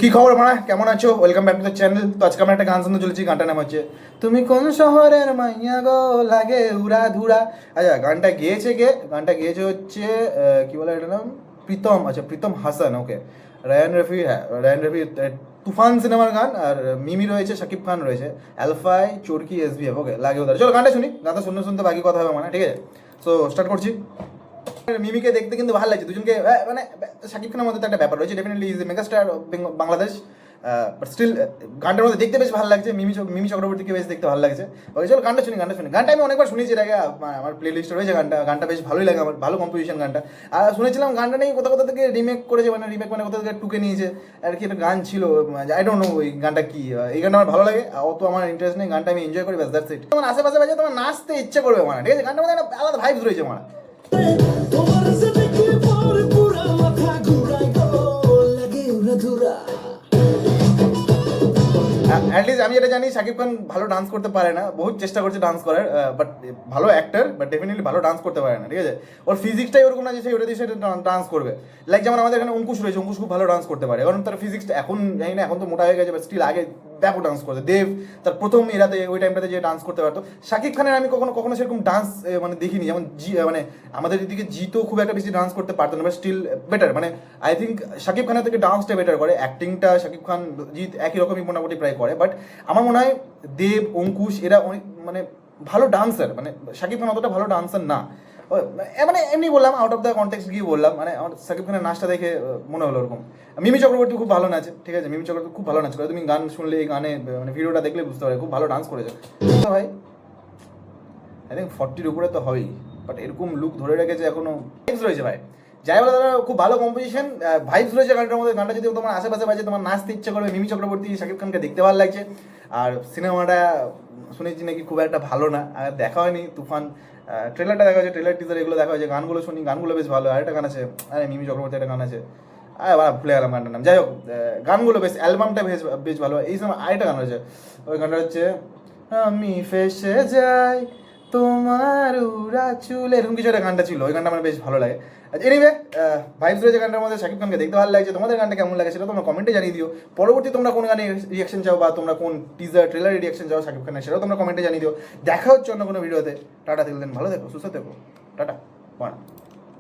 কি খবর মারা, কেমন আছো? Welcome back to the channel. তো আজকে আমরা একটা গান শুনতে চলেছি। গানটার নাম হচ্ছে তুমি কোন শহরের মাইয়া গো লাগে উড়া ধুরা। আচ্ছা, গানটা গেয়েছে কে? গানটা গেয়েছে হচ্ছে কি বলে এটার নাম, প্রীতম। আচ্ছা, প্রীতম হাসান। ওকে, রায়ান রফি। হ্যাঁ, রায়ান রফি তুফান সিনেমার গান। আর মিমি রয়েছে, শাকিব খান রয়েছে, আলফাই, চোরকি, এসবিএফ। ওকে, লাগে ওদের। চলো গানটা শুনি। গানটা শুনতে শুনতে বাকি কথা হবে মানে, ঠিক আছে? সো স্টার্ট করছি। মিমিকে দেখতে কিন্তু ভালো লাগছে দুজনকে। মানে শাকিব খানের মধ্যে তো একটা ব্যাপার রয়েছে, definitely is a megastar Bangladesh. But still গানটার মধ্যে দেখতে বেশ ভালো লাগছে। মিমি চক্রবর্তীকে বেশ দেখতে ভালো লাগছে। ওই চলো গানটা শুনি। গানটা আমি অনেকবার শুনেছি এর আগে, আমার প্লে লিস্টে রয়েছে গানটা। গানটা বেশ ভালোই লাগে আমার, ভালো কম্পোজিশন গানটা। আর শুনেছিলাম গানটা নেই কোথাও কোথা থেকে রিমেক করেছে, মানে রিমেক মানে কোথাও থেকে টুকে নিয়েছে আর কি। একটা গান ছিল, আই ডোন্ট নো ওই গানটা কি। এই গানটা আমার ভালো লাগে, অত আমার ইন্টারেস্ট নেই। গানটা আমি এনজয় করি, ব্যাস দ্যাটস ইট। তোমার আশেপাশে বাজে তোমার নাচতে ইচ্ছে করবে মানে, ঠিক আছে? গানটার মধ্যে একটা আলাদা ভাইবস রয়েছে মানে। অ্যাটলিস্ট আমি যেটা জানি, শাকিব খান ভালো ডান্স করতে পারে না। বহুত চেষ্টা করছে ডান্স করার, বাট ভালো অ্যাক্টর, বাট ডেফিনেটলি ভালো ডান্স করতে পারে না, ঠিক আছে? ওর ফিজিক্সটাই ওরকম না যে সে ওটা দিয়ে সেটা ডান্স করবে। লাইক যেমন আমাদের এখানে অঙ্কুশ রয়েছে, অঙ্কুশ খুব ভালো ডান্স করতে পারে, কারণ তার ফিজিক্সটা এখন জানি না, এখন তো মোটা হয়ে গেছে, বাট স্টিল আগে ব্যাপক ডান্স করতে। দেব তার প্রথম এরাতে, ওই টাইমটাতে যে ডান্স করতে পারতো। শাকিব খানের আমি কখনো কখনো সেরকম ডান্স মানে দেখিনি। যেমন মানে আমাদের এদিকে জিতো খুব একটা বেশি ডান্স করতে পারতো না, বাট স্টিল বেটার। মানে আই থিঙ্ক শাকিব খানের থেকে ডান্সটা বেটার করে, অ্যাক্টিংটা শাকিব খান জিৎ একই রকমই মোটামুটি প্রায় করে। বাট আমার মনে হয় দেব, অঙ্কুশ এরা অনেক মানে ভালো ডান্সার। মানে শাকিব খান অতটা ভালো ডান্সার না। মানে এমনি বললাম, আউট অফ দ্য কনটেক্সট গিয়ে বললাম। মানে আমার শাকিব খানের নাচটা দেখে মনে হলো ওরকম। মিমি চক্রবর্তী খুব ভালো নাচে, ঠিক আছে? মিমি চক্রবর্তী খুব ভালো নাচ করে। তুমি গান শুনলে, এই গানে মানে ভিডিওটা দেখলে বুঝতে পারবে, খুব ভালো ডান্স করেছে ভাই। আই থিঙ্ক 40-র উপরে তো হবেই, বাট এরকম লুক ধরে রেখেছে এখনো। ভাইবস রয়েছে ভাই, যাই বলে দাদা, খুব ভালো কম্পোজিশন, ভাইবস রয়েছে গানটার মধ্যে। গানটা যদি তোমার আশেপাশে বাজে, তোমার নাচতে ইচ্ছে করবে। মিমি চক্রবর্তী, শাকিব খানকে দেখতে ভালো লাগছে। আর সিনেমাটা শুনেছি নাকি খুব একটা ভালো না, আর দেখা হয়নি। তুফান ট্রেলারটা দেখা হয়েছে, ট্রেলার টিজার এগুলো দেখা হয়েছে। গানগুলো শুনি, গানগুলো বেশ ভালো। আর একটা গান আছে, আরে মিমি চক্রবর্তী একটা গান আছে, ভুলে গেলাম গানটার নাম। যাই হোক, গানগুলো বেশ, অ্যালবামটা বেশ বেশ ভালো। এই সময় আরেকটা গান রয়েছে, ওই গানটা হচ্ছে আমি ফেসে যাই তোমার উড়া চুল, এরকম কিছু একটা গানটা ছিল। ওই গানটা আমার বেশ ভালো লাগে। এনিওয়ে, ভাইবস রয়েছে গানটার মধ্যে। শাকিব খানকে দেখতে ভালো লাগছে। তোমাদের গানটা কেমন লাগে সেটা তোমরা কমেন্টে জানিয়ে দিও। পরবর্তী তোমরা কোন গানে রিয়াকশন চাও, বা তোমরা কোন টিজার ট্রেলারের রিয়াকশন চাও শাকিব খানের, সেটাও তোমরা কমেন্টে জানিয়ে দিও। দেখা হচ্ছে অন্য কোনো ভিডিওতে। টাটা, থেকে ভালো থেকো, সুস্থ থেকো, টাটা, বাই।